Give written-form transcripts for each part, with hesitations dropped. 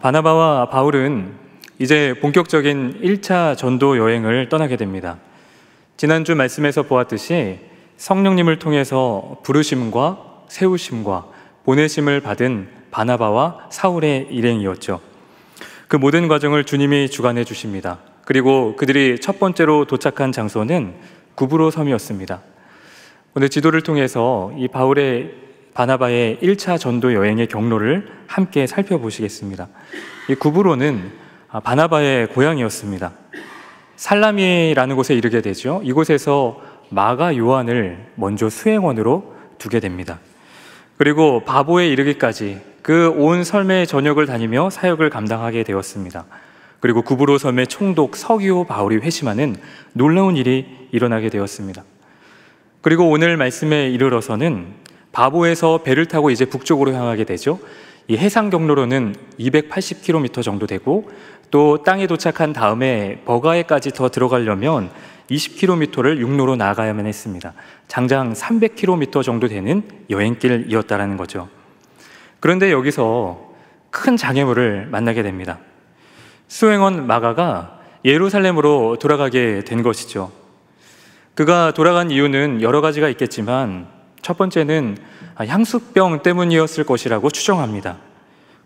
바나바와 바울은 이제 본격적인 1차 전도 여행을 떠나게 됩니다. 지난주 말씀에서 보았듯이 성령님을 통해서 부르심과 세우심과 보내심을 받은 바나바와 사울의 일행이었죠. 그 모든 과정을 주님이 주관해 주십니다. 그리고 그들이 첫 번째로 도착한 장소는 구브로 섬이었습니다. 오늘 지도를 통해서 이 바나바의 1차 전도 여행의 경로를 함께 살펴보시겠습니다. 이 구브로는 바나바의 고향이었습니다. 살라미라는 곳에 이르게 되죠. 이곳에서 마가 요한을 먼저 수행원으로 두게 됩니다. 그리고 바보에 이르기까지 그 온 삶의 전역을 다니며 사역을 감당하게 되었습니다. 그리고 구브로 섬의 총독 서기오 바울이 회심하는 놀라운 일이 일어나게 되었습니다. 그리고 오늘 말씀에 이르러서는 바보에서 배를 타고 이제 북쪽으로 향하게 되죠. 이 해상 경로로는 280km 정도 되고, 또 땅에 도착한 다음에 버가에까지 더 들어가려면 20km를 육로로 나아가야만 했습니다. 장장 300km 정도 되는 여행길이었다라는 거죠. 그런데 여기서 큰 장애물을 만나게 됩니다. 수행원 마가가 예루살렘으로 돌아가게 된 것이죠. 그가 돌아간 이유는 여러 가지가 있겠지만 첫 번째는 향수병 때문이었을 것이라고 추정합니다.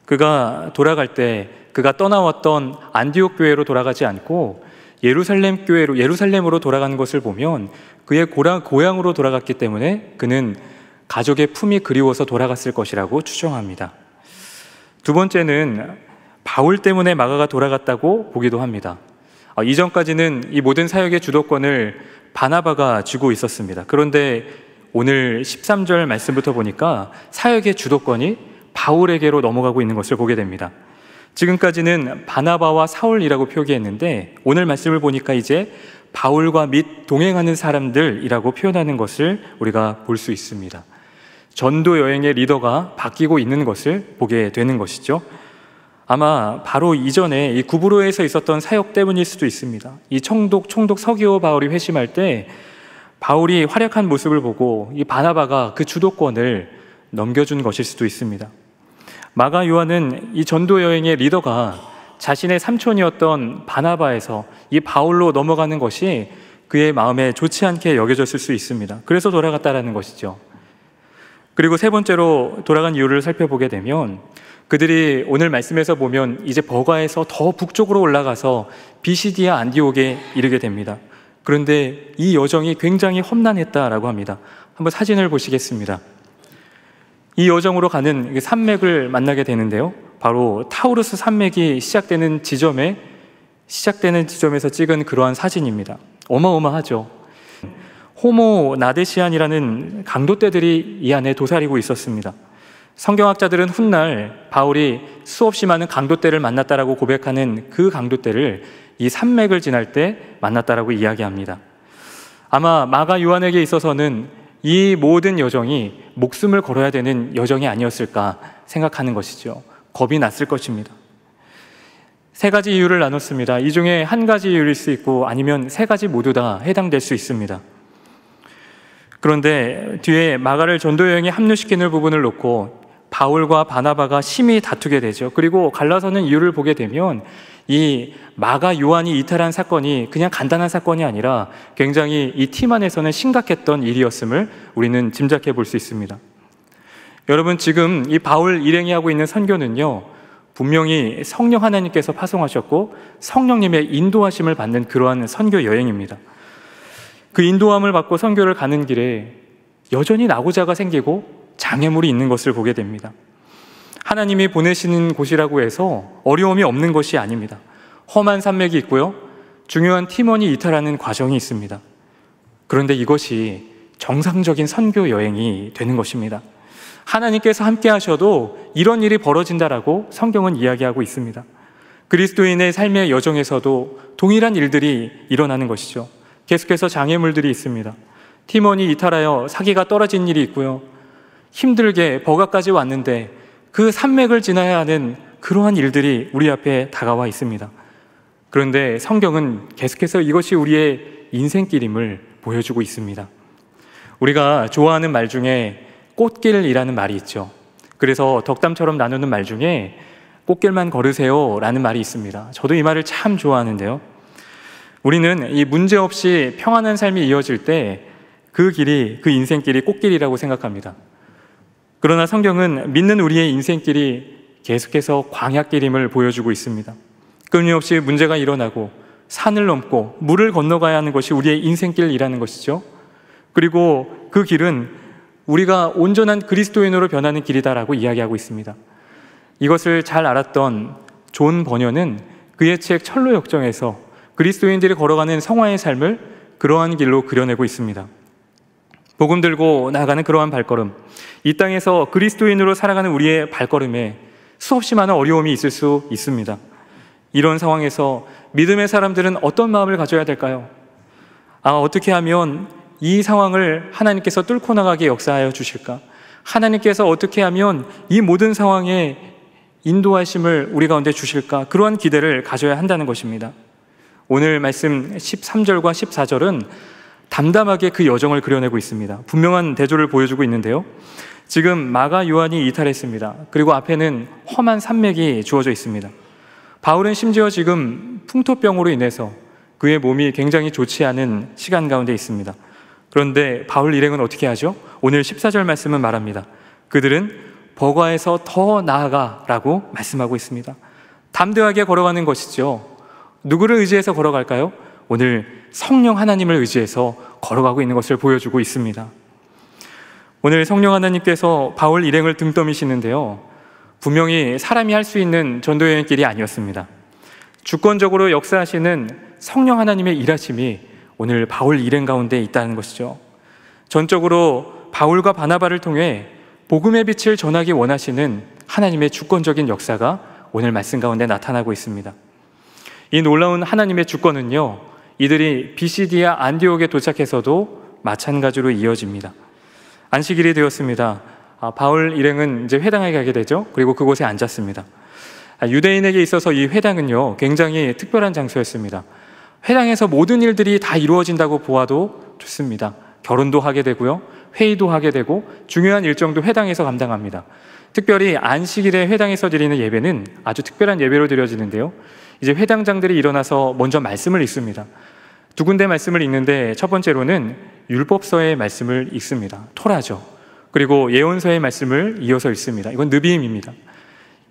그가 돌아갈 때 그가 떠나왔던 안디옥 교회로 돌아가지 않고 예루살렘으로 돌아가는 것을 보면 그의 고향으로 돌아갔기 때문에 그는 가족의 품이 그리워서 돌아갔을 것이라고 추정합니다. 두 번째는 바울 때문에 마가가 돌아갔다고 보기도 합니다. 이전까지는 이 모든 사역의 주도권을 바나바가 쥐고 있었습니다. 그런데 오늘 13절 말씀부터 보니까 사역의 주도권이 바울에게로 넘어가고 있는 것을 보게 됩니다. 지금까지는 바나바와 사울이라고 표기했는데 오늘 말씀을 보니까 이제 바울과 및 동행하는 사람들이라고 표현하는 것을 우리가 볼 수 있습니다. 전도 여행의 리더가 바뀌고 있는 것을 보게 되는 것이죠. 아마 바로 이전에 이 구브로에서 있었던 사역 때문일 수도 있습니다. 이 총독 서기오 바울이 회심할 때 바울이 활약한 모습을 보고 이 바나바가 그 주도권을 넘겨준 것일 수도 있습니다. 마가 요한은 이 전도 여행의 리더가 자신의 삼촌이었던 바나바에서 이 바울로 넘어가는 것이 그의 마음에 좋지 않게 여겨졌을 수 있습니다. 그래서 돌아갔다라는 것이죠. 그리고 세 번째로 돌아간 이유를 살펴보게 되면 그들이 오늘 말씀에서 보면 이제 버가에서 더 북쪽으로 올라가서 비시디아 안디옥에 이르게 됩니다. 그런데 이 여정이 굉장히 험난했다라고 합니다. 한번 사진을 보시겠습니다. 이 여정으로 가는 산맥을 만나게 되는데요. 바로 타우루스 산맥이 시작되는 지점에서 찍은 그러한 사진입니다. 어마어마하죠. 호모 나데시안이라는 강도떼들이 이 안에 도사리고 있었습니다. 성경학자들은 훗날 바울이 수없이 많은 강도떼를 만났다라고 고백하는 그 강도떼를 이 산맥을 지날 때 만났다라고 이야기합니다. 아마 마가 요한에게 있어서는 이 모든 여정이 목숨을 걸어야 되는 여정이 아니었을까 생각하는 것이죠. 겁이 났을 것입니다. 세 가지 이유를 나눴습니다. 이 중에 한 가지 이유일 수 있고 아니면 세 가지 모두 다 해당될 수 있습니다. 그런데 뒤에 마가를 전도 여행에 합류시키는 부분을 놓고 바울과 바나바가 심히 다투게 되죠. 그리고 갈라서는 이유를 보게 되면 이 마가 요한이 이탈한 사건이 그냥 간단한 사건이 아니라 굉장히 이 팀 안에서는 심각했던 일이었음을 우리는 짐작해 볼 수 있습니다. 여러분, 지금 이 바울 일행이 하고 있는 선교는요, 분명히 성령 하나님께서 파송하셨고 성령님의 인도하심을 받는 그러한 선교 여행입니다. 그 인도함을 받고 선교를 가는 길에 여전히 낙오자가 생기고 장애물이 있는 것을 보게 됩니다. 하나님이 보내시는 곳이라고 해서 어려움이 없는 것이 아닙니다. 험한 산맥이 있고요, 중요한 팀원이 이탈하는 과정이 있습니다. 그런데 이것이 정상적인 선교 여행이 되는 것입니다. 하나님께서 함께 하셔도 이런 일이 벌어진다라고 성경은 이야기하고 있습니다. 그리스도인의 삶의 여정에서도 동일한 일들이 일어나는 것이죠. 계속해서 장애물들이 있습니다. 팀원이 이탈하여 사기가 떨어진 일이 있고요, 힘들게 버가까지 왔는데 그 산맥을 지나야 하는 그러한 일들이 우리 앞에 다가와 있습니다. 그런데 성경은 계속해서 이것이 우리의 인생길임을 보여주고 있습니다. 우리가 좋아하는 말 중에 꽃길이라는 말이 있죠. 그래서 덕담처럼 나누는 말 중에 꽃길만 걸으세요 라는 말이 있습니다. 저도 이 말을 참 좋아하는데요. 우리는 이 문제없이 평안한 삶이 이어질 때 그 길이, 그 인생길이 꽃길이라고 생각합니다. 그러나 성경은 믿는 우리의 인생길이 계속해서 광야길임을 보여주고 있습니다. 끊임없이 문제가 일어나고 산을 넘고 물을 건너가야 하는 것이 우리의 인생길이라는 것이죠. 그리고 그 길은 우리가 온전한 그리스도인으로 변하는 길이다라고 이야기하고 있습니다. 이것을 잘 알았던 존 버녀는 그의 책 철로 역정에서 그리스도인들이 걸어가는 성화의 삶을 그러한 길로 그려내고 있습니다. 복음 들고 나아가는 그러한 발걸음, 이 땅에서 그리스도인으로 살아가는 우리의 발걸음에 수없이 많은 어려움이 있을 수 있습니다. 이런 상황에서 믿음의 사람들은 어떤 마음을 가져야 될까요? 어떻게 하면 이 상황을 하나님께서 뚫고 나가게 역사하여 주실까? 하나님께서 어떻게 하면 이 모든 상황에 인도하심을 우리 가운데 주실까? 그러한 기대를 가져야 한다는 것입니다. 오늘 말씀 13절과 14절은 담담하게 그 여정을 그려내고 있습니다. 분명한 대조를 보여주고 있는데요. 지금 마가 요한이 이탈했습니다. 그리고 앞에는 험한 산맥이 주어져 있습니다. 바울은 심지어 지금 풍토병으로 인해서 그의 몸이 굉장히 좋지 않은 시간 가운데 있습니다. 그런데 바울 일행은 어떻게 하죠? 오늘 14절 말씀은 말합니다. 그들은 버가에서 더 나아가라고 말씀하고 있습니다. 담대하게 걸어가는 것이죠. 누구를 의지해서 걸어갈까요? 오늘 성령 하나님을 의지해서 걸어가고 있는 것을 보여주고 있습니다. 오늘 성령 하나님께서 바울 일행을 등 떠미시는데요, 분명히 사람이 할 수 있는 전도여행 길이 아니었습니다. 주권적으로 역사하시는 성령 하나님의 일하심이 오늘 바울 일행 가운데 있다는 것이죠. 전적으로 바울과 바나바를 통해 복음의 빛을 전하기 원하시는 하나님의 주권적인 역사가 오늘 말씀 가운데 나타나고 있습니다. 이 놀라운 하나님의 주권은요, 이들이 비시디아 안디옥에 도착해서도 마찬가지로 이어집니다. 안식일이 되었습니다. 바울 일행은 이제 회당에 가게 되죠. 그리고 그곳에 앉았습니다. 유대인에게 있어서 이 회당은요, 굉장히 특별한 장소였습니다. 회당에서 모든 일들이 다 이루어진다고 보아도 좋습니다. 결혼도 하게 되고요, 회의도 하게 되고 중요한 일정도 회당에서 감당합니다. 특별히 안식일에 회당에서 드리는 예배는 아주 특별한 예배로 드려지는데요, 이제 회당장들이 일어나서 먼저 말씀을 읽습니다. 두 군데 말씀을 읽는데 첫 번째로는 율법서의 말씀을 읽습니다. 토라죠. 그리고 예언서의 말씀을 이어서 읽습니다. 이건 느비임입니다.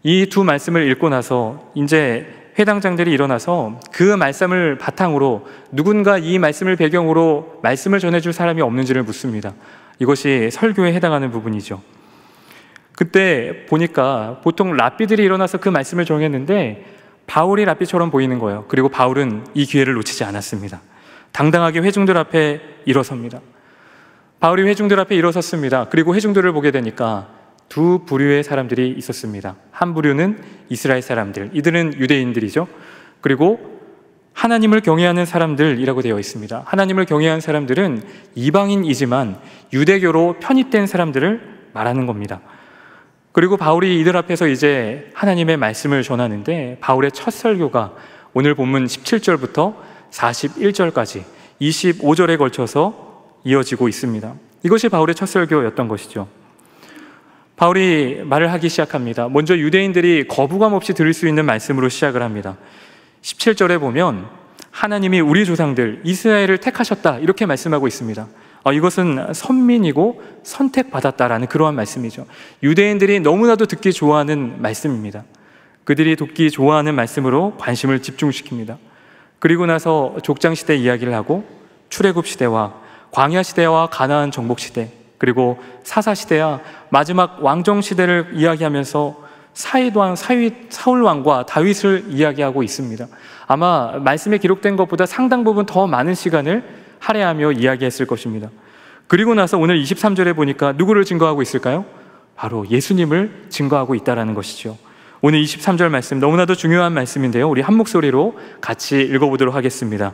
이 두 말씀을 읽고 나서 이제 회당장들이 일어나서 그 말씀을 바탕으로 누군가 이 말씀을 배경으로 말씀을 전해줄 사람이 없는지를 묻습니다. 이것이 설교에 해당하는 부분이죠. 그때 보니까 보통 랍비들이 일어나서 그 말씀을 정했는데 바울이 랍비처럼 보이는 거예요. 그리고 바울은 이 기회를 놓치지 않았습니다. 당당하게 회중들 앞에 일어섭니다. 바울이 회중들 앞에 일어섰습니다. 그리고 회중들을 보게 되니까 두 부류의 사람들이 있었습니다. 한 부류는 이스라엘 사람들, 이들은 유대인들이죠. 그리고 하나님을 경외하는 사람들이라고 되어 있습니다. 하나님을 경외하는 사람들은 이방인이지만 유대교로 편입된 사람들을 말하는 겁니다. 그리고 바울이 이들 앞에서 이제 하나님의 말씀을 전하는데 바울의 첫 설교가 오늘 본문 17절부터 41절까지 25절에 걸쳐서 이어지고 있습니다. 이것이 바울의 첫 설교였던 것이죠. 바울이 말을 하기 시작합니다. 먼저 유대인들이 거부감 없이 들을 수 있는 말씀으로 시작을 합니다. 17절에 보면 하나님이 우리 조상들 이스라엘을 택하셨다 이렇게 말씀하고 있습니다. 이것은 선민이고 선택받았다라는 그러한 말씀이죠. 유대인들이 너무나도 듣기 좋아하는 말씀입니다. 그들이 듣기 좋아하는 말씀으로 관심을 집중시킵니다. 그리고 나서 족장시대 이야기를 하고 출애굽시대와 광야시대와 가나안 정복시대, 그리고 사사시대야 마지막 왕정시대를 이야기하면서 사울왕과 다윗을 이야기하고 있습니다. 아마 말씀에 기록된 것보다 상당 부분 더 많은 시간을 할애하며 이야기했을 것입니다. 그리고 나서 오늘 23절에 보니까 누구를 증거하고 있을까요? 바로 예수님을 증거하고 있다는 것이죠. 오늘 23절 말씀 너무나도 중요한 말씀인데요, 우리 한 목소리로 같이 읽어보도록 하겠습니다.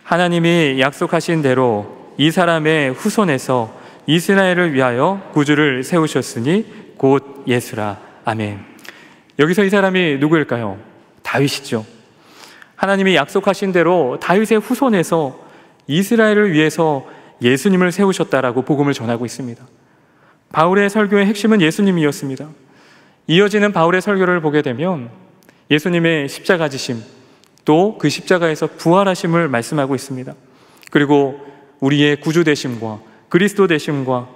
하나님이 약속하신 대로 이 사람의 후손에서 이스라엘을 위하여 구주를 세우셨으니 곧 예수라. 아멘. 여기서 이 사람이 누구일까요? 다윗이죠. 하나님이 약속하신 대로 다윗의 후손에서 이스라엘을 위해서 예수님을 세우셨다라고 복음을 전하고 있습니다. 바울의 설교의 핵심은 예수님이었습니다. 이어지는 바울의 설교를 보게 되면 예수님의 십자가 지심, 또 그 십자가에서 부활하심을 말씀하고 있습니다. 그리고 우리의 구주 되심과 그리스도 되심과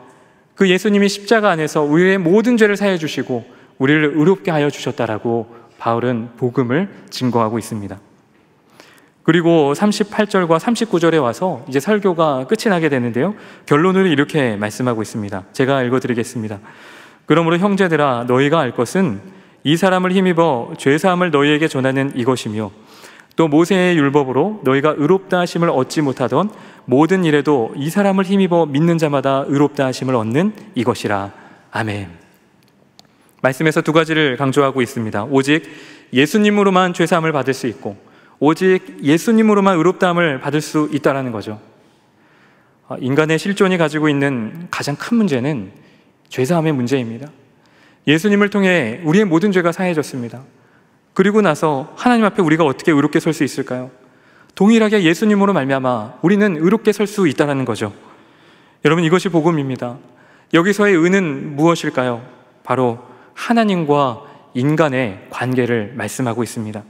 그 예수님이 십자가 안에서 우리의 모든 죄를 사해 주시고 우리를 의롭게 하여 주셨다라고 바울은 복음을 증거하고 있습니다. 그리고 38절과 39절에 와서 이제 설교가 끝이 나게 되는데요, 결론을 이렇게 말씀하고 있습니다. 제가 읽어드리겠습니다. 그러므로 형제들아, 너희가 알 것은 이 사람을 힘입어 죄사함을 너희에게 전하는 이것이며, 또 모세의 율법으로 너희가 의롭다 하심을 얻지 못하던 모든 일에도 이 사람을 힘입어 믿는 자마다 의롭다 하심을 얻는 이것이라. 아멘. 말씀에서 두 가지를 강조하고 있습니다. 오직 예수님으로만 죄사함을 받을 수 있고, 오직 예수님으로만 의롭다함을 받을 수 있다는 거죠. 인간의 실존이 가지고 있는 가장 큰 문제는 죄사함의 문제입니다. 예수님을 통해 우리의 모든 죄가 사해졌습니다. 그리고 나서 하나님 앞에 우리가 어떻게 의롭게 설 수 있을까요? 동일하게 예수님으로 말미암아 우리는 의롭게 설 수 있다는 거죠. 여러분, 이것이 복음입니다. 여기서의 의는 무엇일까요? 바로 하나님과 인간의 관계를 말씀하고 있습니다.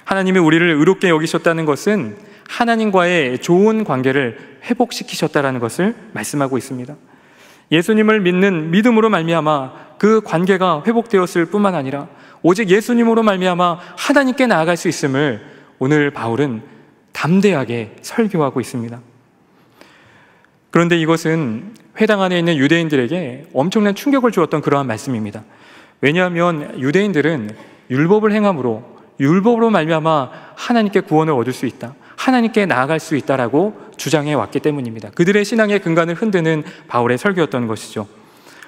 하나님이 우리를 의롭게 여기셨다는 것은 하나님과의 좋은 관계를 회복시키셨다는 것을 말씀하고 있습니다. 예수님을 믿는 믿음으로 말미암아 그 관계가 회복되었을 뿐만 아니라 오직 예수님으로 말미암아 하나님께 나아갈 수 있음을 오늘 바울은 담대하게 설교하고 있습니다. 그런데 이것은 회당 안에 있는 유대인들에게 엄청난 충격을 주었던 그러한 말씀입니다. 왜냐하면 유대인들은 율법을 행함으로, 율법으로 말미암아 하나님께 구원을 얻을 수 있다, 하나님께 나아갈 수 있다라고 주장해 왔기 때문입니다. 그들의 신앙의 근간을 흔드는 바울의 설교였던 것이죠.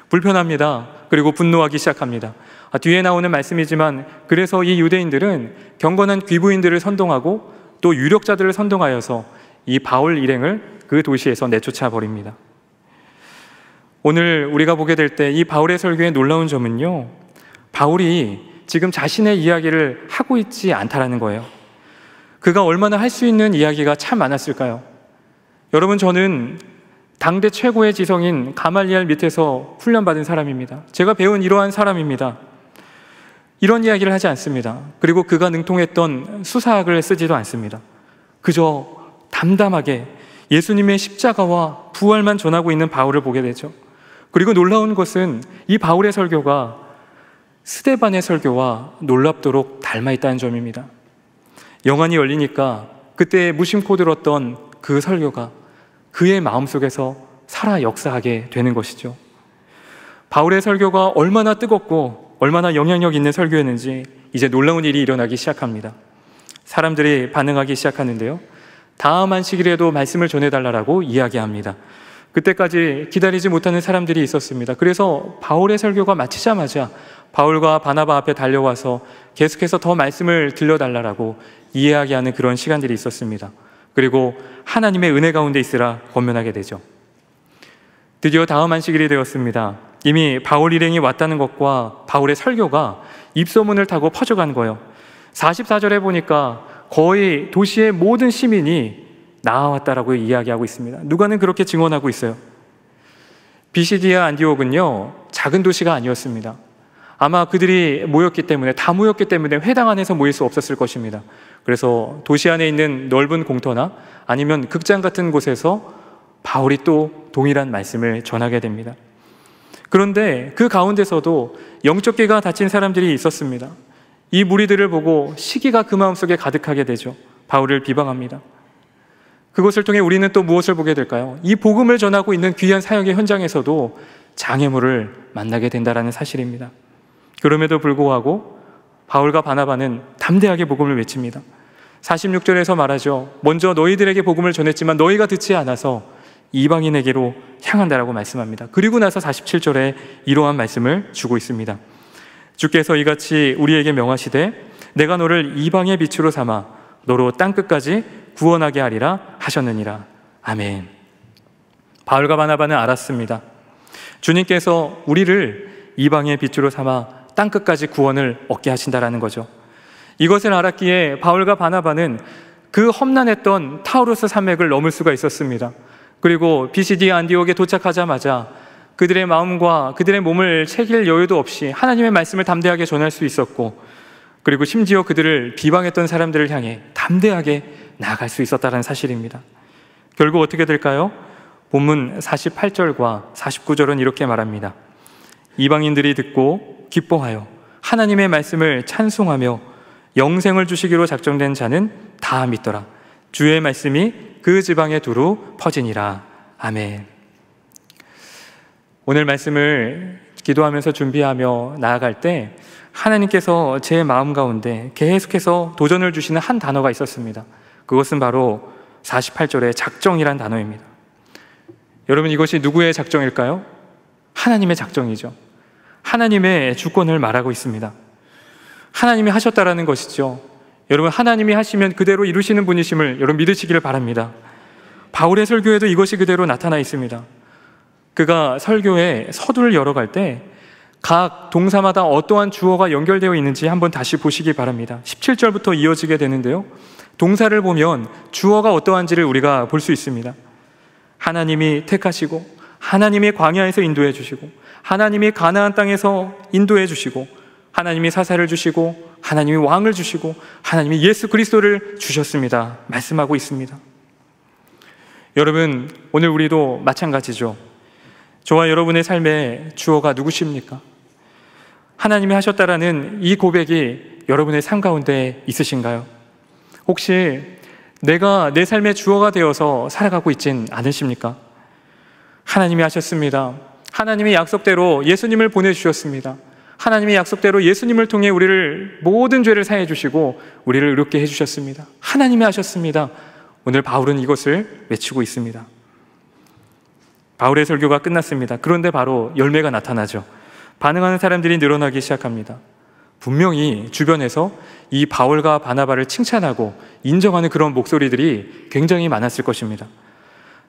불편합니다. 그리고 분노하기 시작합니다. 뒤에 나오는 말씀이지만, 그래서 이 유대인들은 경건한 귀부인들을 선동하고 또 유력자들을 선동하여서 이 바울 일행을 그 도시에서 내쫓아 버립니다. 오늘 우리가 보게 될 때 이 바울의 설교의 놀라운 점은요, 바울이 지금 자신의 이야기를 하고 있지 않다라는 거예요. 그가 얼마나 할 수 있는 이야기가 참 많았을까요? 여러분, 저는 당대 최고의 지성인 가말리엘 밑에서 훈련받은 사람입니다. 제가 배운 이러한 사람입니다. 이런 이야기를 하지 않습니다. 그리고 그가 능통했던 수사학을 쓰지도 않습니다. 그저 담담하게 예수님의 십자가와 부활만 전하고 있는 바울을 보게 되죠. 그리고 놀라운 것은 이 바울의 설교가 스데반의 설교와 놀랍도록 닮아있다는 점입니다. 영안이 열리니까 그때 무심코 들었던 그 설교가 그의 마음속에서 살아 역사하게 되는 것이죠. 바울의 설교가 얼마나 뜨겁고 얼마나 영향력 있는 설교였는지 이제 놀라운 일이 일어나기 시작합니다. 사람들이 반응하기 시작하는데요, 다음 안식일에도 말씀을 전해달라고 이야기합니다. 그때까지 기다리지 못하는 사람들이 있었습니다. 그래서 바울의 설교가 마치자마자 바울과 바나바 앞에 달려와서 계속해서 더 말씀을 들려달라고 이야기하는 그런 시간들이 있었습니다. 그리고 하나님의 은혜 가운데 있으라 권면하게 되죠. 드디어 다음 안식일이 되었습니다. 이미 바울 일행이 왔다는 것과 바울의 설교가 입소문을 타고 퍼져간 거예요. 44절에 보니까 거의 도시의 모든 시민이 나아왔다라고 이야기하고 있습니다. 누가는 그렇게 증언하고 있어요. 비시디아 안디옥은요, 작은 도시가 아니었습니다. 아마 그들이 모였기 때문에, 다 모였기 때문에 회당 안에서 모일 수 없었을 것입니다. 그래서 도시 안에 있는 넓은 공터나 아니면 극장 같은 곳에서 바울이 또 동일한 말씀을 전하게 됩니다. 그런데 그 가운데서도 영적 기가 닫힌 사람들이 있었습니다. 이 무리들을 보고 시기가 그 마음속에 가득하게 되죠. 바울을 비방합니다. 그것을 통해 우리는 또 무엇을 보게 될까요? 이 복음을 전하고 있는 귀한 사역의 현장에서도 장애물을 만나게 된다는 사실입니다. 그럼에도 불구하고 바울과 바나바는 담대하게 복음을 외칩니다. 46절에서 말하죠. 먼저 너희들에게 복음을 전했지만 너희가 듣지 않아서 이방인에게로 향한다라고 말씀합니다. 그리고 나서 47절에 이러한 말씀을 주고 있습니다. 주께서 이같이 우리에게 명하시되 내가 너를 이방의 빛으로 삼아 너로 땅끝까지 구원하게 하리라 하셨느니라. 아멘. 바울과 바나바는 알았습니다. 주님께서 우리를 이방의 빛으로 삼아 땅끝까지 구원을 얻게 하신다라는 거죠. 이것을 알았기에 바울과 바나바는 그 험난했던 타우루스 산맥을 넘을 수가 있었습니다. 그리고 비시디아 안디옥에 도착하자마자 그들의 마음과 그들의 몸을 책일 여유도 없이 하나님의 말씀을 담대하게 전할 수 있었고, 그리고 심지어 그들을 비방했던 사람들을 향해 담대하게 나아갈 수 있었다는 사실입니다. 결국 어떻게 될까요? 본문 48절과 49절은 이렇게 말합니다. 이방인들이 듣고 기뻐하여 하나님의 말씀을 찬송하며 영생을 주시기로 작정된 자는 다 믿더라. 주의 말씀이 그 지방에 두루 퍼지니라. 아멘. 오늘 말씀을 기도하면서 준비하며 나아갈 때 하나님께서 제 마음 가운데 계속해서 도전을 주시는 한 단어가 있었습니다. 그것은 바로 48절의 작정이란 단어입니다. 여러분, 이것이 누구의 작정일까요? 하나님의 작정이죠. 하나님의 주권을 말하고 있습니다. 하나님이 하셨다라는 것이죠. 여러분, 하나님이 하시면 그대로 이루시는 분이심을 여러분 믿으시기를 바랍니다. 바울의 설교에도 이것이 그대로 나타나 있습니다. 그가 설교에 서두를 열어갈 때 각 동사마다 어떠한 주어가 연결되어 있는지 한번 다시 보시기 바랍니다. 17절부터 이어지게 되는데요, 동사를 보면 주어가 어떠한지를 우리가 볼 수 있습니다. 하나님이 택하시고, 하나님이 광야에서 인도해 주시고, 하나님이 가나안 땅에서 인도해 주시고, 하나님이 사사를 주시고, 하나님이 왕을 주시고, 하나님이 예수 그리스도를 주셨습니다. 말씀하고 있습니다. 여러분, 오늘 우리도 마찬가지죠. 저와 여러분의 삶의 주어가 누구십니까? 하나님이 하셨다라는 이 고백이 여러분의 삶 가운데 있으신가요? 혹시 내가 내 삶의 주어가 되어서 살아가고 있진 않으십니까? 하나님이 하셨습니다. 하나님의 약속대로 예수님을 보내주셨습니다. 하나님의 약속대로 예수님을 통해 우리를 모든 죄를 사해 주시고 우리를 의롭게 해주셨습니다. 하나님이 하셨습니다. 오늘 바울은 이것을 외치고 있습니다. 바울의 설교가 끝났습니다. 그런데 바로 열매가 나타나죠. 반응하는 사람들이 늘어나기 시작합니다. 분명히 주변에서 이 바울과 바나바를 칭찬하고 인정하는 그런 목소리들이 굉장히 많았을 것입니다.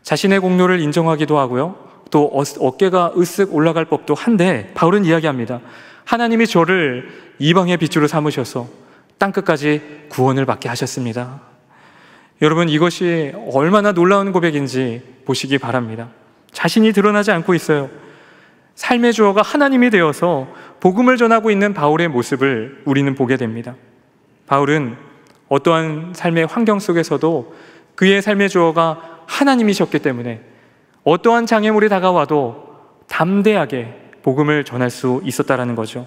자신의 공로를 인정하기도 하고요, 또 어깨가 으쓱 올라갈 법도 한데 바울은 이야기합니다. 하나님이 저를 이방의 빛으로 삼으셔서 땅끝까지 구원을 받게 하셨습니다. 여러분, 이것이 얼마나 놀라운 고백인지 보시기 바랍니다. 자신이 드러나지 않고 있어요. 삶의 주어가 하나님이 되어서 복음을 전하고 있는 바울의 모습을 우리는 보게 됩니다. 바울은 어떠한 삶의 환경 속에서도 그의 삶의 주어가 하나님이셨기 때문에 어떠한 장애물이 다가와도 담대하게 복음을 전할 수 있었다라는 거죠.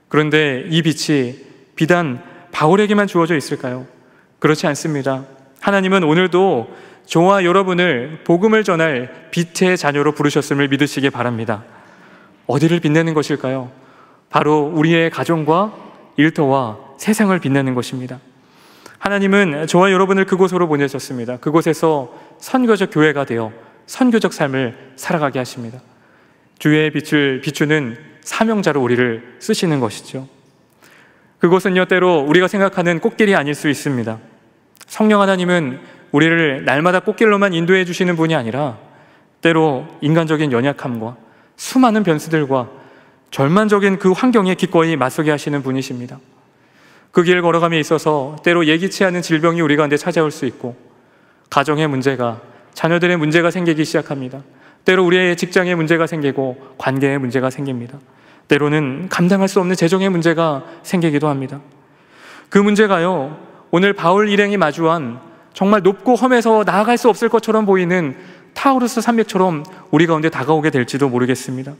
그런데 이 빛이 비단 바울에게만 주어져 있을까요? 그렇지 않습니다. 하나님은 오늘도 저와 여러분을 복음을 전할 빛의 자녀로 부르셨음을 믿으시기 바랍니다. 어디를 빛내는 것일까요? 바로 우리의 가정과 일터와 세상을 빛내는 것입니다. 하나님은 저와 여러분을 그곳으로 보내셨습니다. 그곳에서 선교적 교회가 되어 선교적 삶을 살아가게 하십니다. 주의 빛을 비추는 사명자로 우리를 쓰시는 것이죠. 그것은요, 때로 우리가 생각하는 꽃길이 아닐 수 있습니다. 성령 하나님은 우리를 날마다 꽃길로만 인도해 주시는 분이 아니라 때로 인간적인 연약함과 수많은 변수들과 절망적인 그 환경에 기꺼이 맞서게 하시는 분이십니다. 그 길 걸어감에 있어서 때로 예기치 않은 질병이 우리 가운데 찾아올 수 있고, 가정의 문제가, 자녀들의 문제가 생기기 시작합니다. 때로 우리의 직장에 문제가 생기고 관계에 문제가 생깁니다. 때로는 감당할 수 없는 재정의 문제가 생기기도 합니다. 그 문제가요, 오늘 바울 일행이 마주한 정말 높고 험해서 나아갈 수 없을 것처럼 보이는 타우루스 산맥처럼 우리 가운데 다가오게 될지도 모르겠습니다.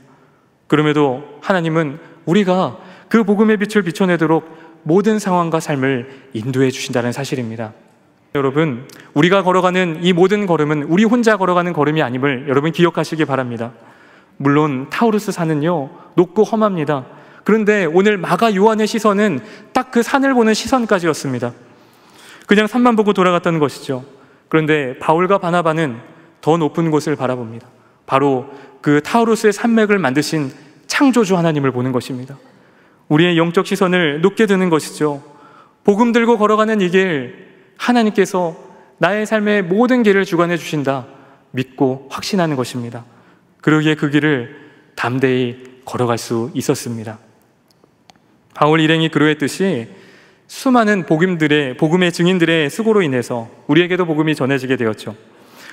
그럼에도 하나님은 우리가 그 복음의 빛을 비춰내도록 모든 상황과 삶을 인도해 주신다는 사실입니다. 여러분, 우리가 걸어가는 이 모든 걸음은 우리 혼자 걸어가는 걸음이 아님을 여러분 기억하시기 바랍니다. 물론 타우루스 산은요, 높고 험합니다. 그런데 오늘 마가 요한의 시선은 딱 그 산을 보는 시선까지였습니다. 그냥 산만 보고 돌아갔다는 것이죠. 그런데 바울과 바나바는 더 높은 곳을 바라봅니다. 바로 그 타우루스의 산맥을 만드신 창조주 하나님을 보는 것입니다. 우리의 영적 시선을 높게 드는 것이죠. 복음 들고 걸어가는 이 길, 하나님께서 나의 삶의 모든 길을 주관해 주신다 믿고 확신하는 것입니다. 그러기에 그 길을 담대히 걸어갈 수 있었습니다. 바울 일행이 그러했듯이 수많은 복음의 증인들의 수고로 인해서 우리에게도 복음이 전해지게 되었죠.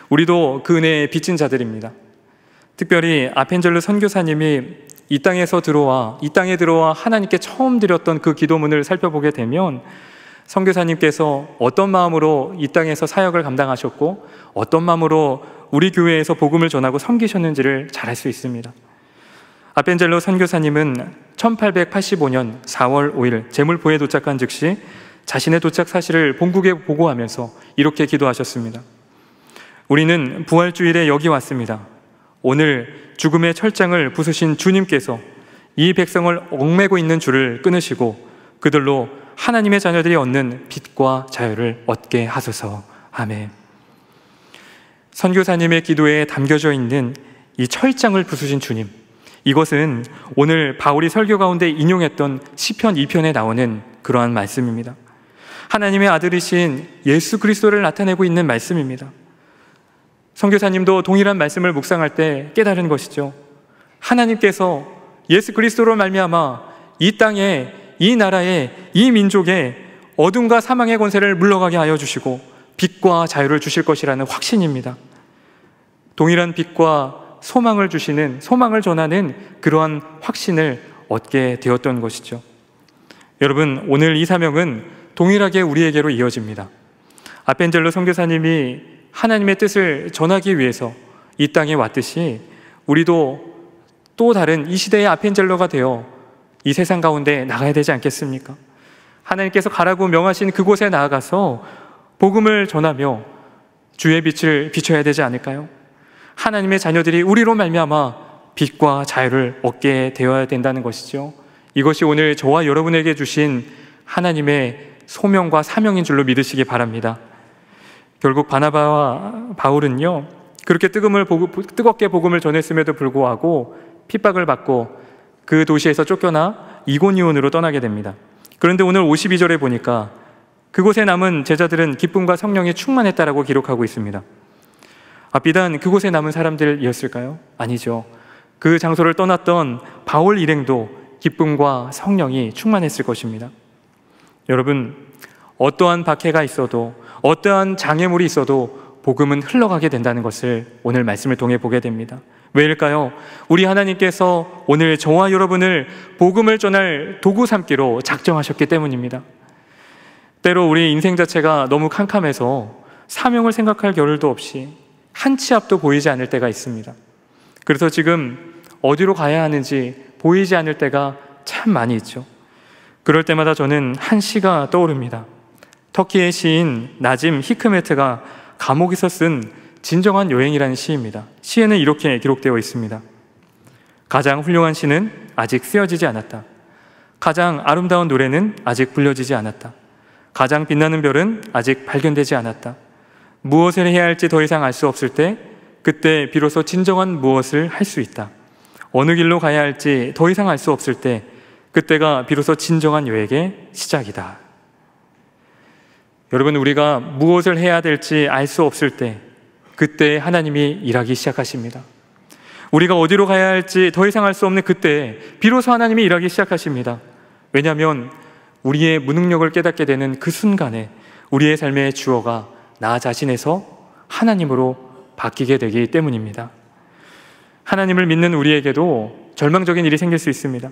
우리도 그 은혜에 빚진 자들입니다. 특별히 아펜젤로 선교사님이 이 땅에 들어와 하나님께 처음 드렸던 그 기도문을 살펴보게 되면 선교사님께서 어떤 마음으로 이 땅에서 사역을 감당하셨고 어떤 마음으로 우리 교회에서 복음을 전하고 섬기셨는지를 잘 알 수 있습니다. 아펜젤로 선교사님은 1885년 4월 5일 제물포에 도착한 즉시 자신의 도착 사실을 본국에 보고하면서 이렇게 기도하셨습니다. 우리는 부활주일에 여기 왔습니다. 오늘 죽음의 철장을 부수신 주님께서 이 백성을 얽매고 있는 줄을 끊으시고 그들로 하나님의 자녀들이 얻는 빛과 자유를 얻게 하소서. 아멘. 선교사님의 기도에 담겨져 있는 이 철장을 부수신 주님, 이것은 오늘 바울이 설교 가운데 인용했던 시편 2편에 나오는 그러한 말씀입니다. 하나님의 아들이신 예수 그리스도를 나타내고 있는 말씀입니다. 선교사님도 동일한 말씀을 묵상할 때 깨달은 것이죠. 하나님께서 예수 그리스도로 말미암아 이 땅에, 이 나라에, 이 민족에 어둠과 사망의 권세를 물러가게 하여 주시고 빛과 자유를 주실 것이라는 확신입니다. 동일한 빛과 소망을 주시는, 소망을 전하는 그러한 확신을 얻게 되었던 것이죠. 여러분, 오늘 이 사명은 동일하게 우리에게로 이어집니다. 아펜젤로 선교사님이 하나님의 뜻을 전하기 위해서 이 땅에 왔듯이 우리도 또 다른 이 시대의 아펜젤로가 되어 이 세상 가운데 나가야 되지 않겠습니까? 하나님께서 가라고 명하신 그곳에 나아가서 복음을 전하며 주의 빛을 비춰야 되지 않을까요? 하나님의 자녀들이 우리로 말미암아 빛과 자유를 얻게 되어야 된다는 것이죠. 이것이 오늘 저와 여러분에게 주신 하나님의 소명과 사명인 줄로 믿으시기 바랍니다. 결국 바나바와 바울은요, 그렇게 뜨겁게 복음을 전했음에도 불구하고 핍박을 받고 그 도시에서 쫓겨나 이고니온으로 떠나게 됩니다. 그런데 오늘 52절에 보니까 그곳에 남은 제자들은 기쁨과 성령이 충만했다라고 기록하고 있습니다. 비단 그곳에 남은 사람들이었을까요? 아니죠. 그 장소를 떠났던 바울 일행도 기쁨과 성령이 충만했을 것입니다. 여러분, 어떠한 박해가 있어도, 어떠한 장애물이 있어도 복음은 흘러가게 된다는 것을 오늘 말씀을 통해 보게 됩니다. 왜일까요? 우리 하나님께서 오늘 저와 여러분을 복음을 전할 도구 삼기로 작정하셨기 때문입니다. 때로 우리 인생 자체가 너무 캄캄해서 사명을 생각할 겨를도 없이 한 치 앞도 보이지 않을 때가 있습니다. 그래서 지금 어디로 가야 하는지 보이지 않을 때가 참 많이 있죠. 그럴 때마다 저는 한 시가 떠오릅니다. 터키의 시인 나짐 히크메트가 감옥에서 쓴 진정한 여행이라는 시입니다. 시에는 이렇게 기록되어 있습니다. 가장 훌륭한 시는 아직 쓰여지지 않았다. 가장 아름다운 노래는 아직 불려지지 않았다. 가장 빛나는 별은 아직 발견되지 않았다. 무엇을 해야 할지 더 이상 알 수 없을 때 그때 비로소 진정한 무엇을 할 수 있다. 어느 길로 가야 할지 더 이상 알 수 없을 때 그때가 비로소 진정한 여행의 시작이다. 여러분, 우리가 무엇을 해야 될지 알 수 없을 때 그때 하나님이 일하기 시작하십니다. 우리가 어디로 가야 할지 더 이상 알 수 없는 그때 비로소 하나님이 일하기 시작하십니다. 왜냐하면 우리의 무능력을 깨닫게 되는 그 순간에 우리의 삶의 주어가 나 자신에서 하나님으로 바뀌게 되기 때문입니다. 하나님을 믿는 우리에게도 절망적인 일이 생길 수 있습니다.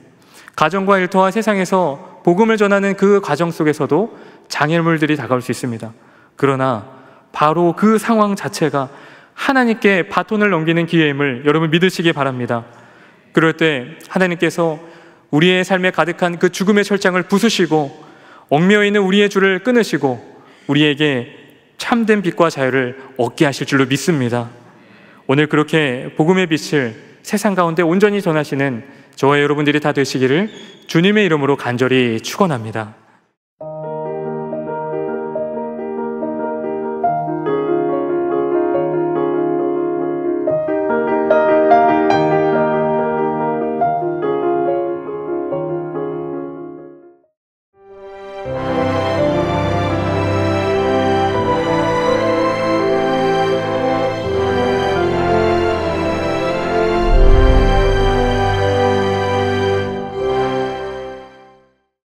가정과 일터와 세상에서 복음을 전하는 그 과정 속에서도 장애물들이 다가올 수 있습니다. 그러나 바로 그 상황 자체가 하나님께 바톤을 넘기는 기회임을 여러분 믿으시기 바랍니다. 그럴 때 하나님께서 우리의 삶에 가득한 그 죽음의 철장을 부수시고 얽매여 있는 우리의 줄을 끊으시고 우리에게 참된 빛과 자유를 얻게 하실 줄로 믿습니다. 오늘 그렇게 복음의 빛을 세상 가운데 온전히 전하시는 저와 여러분들이 다 되시기를 주님의 이름으로 간절히 축원합니다.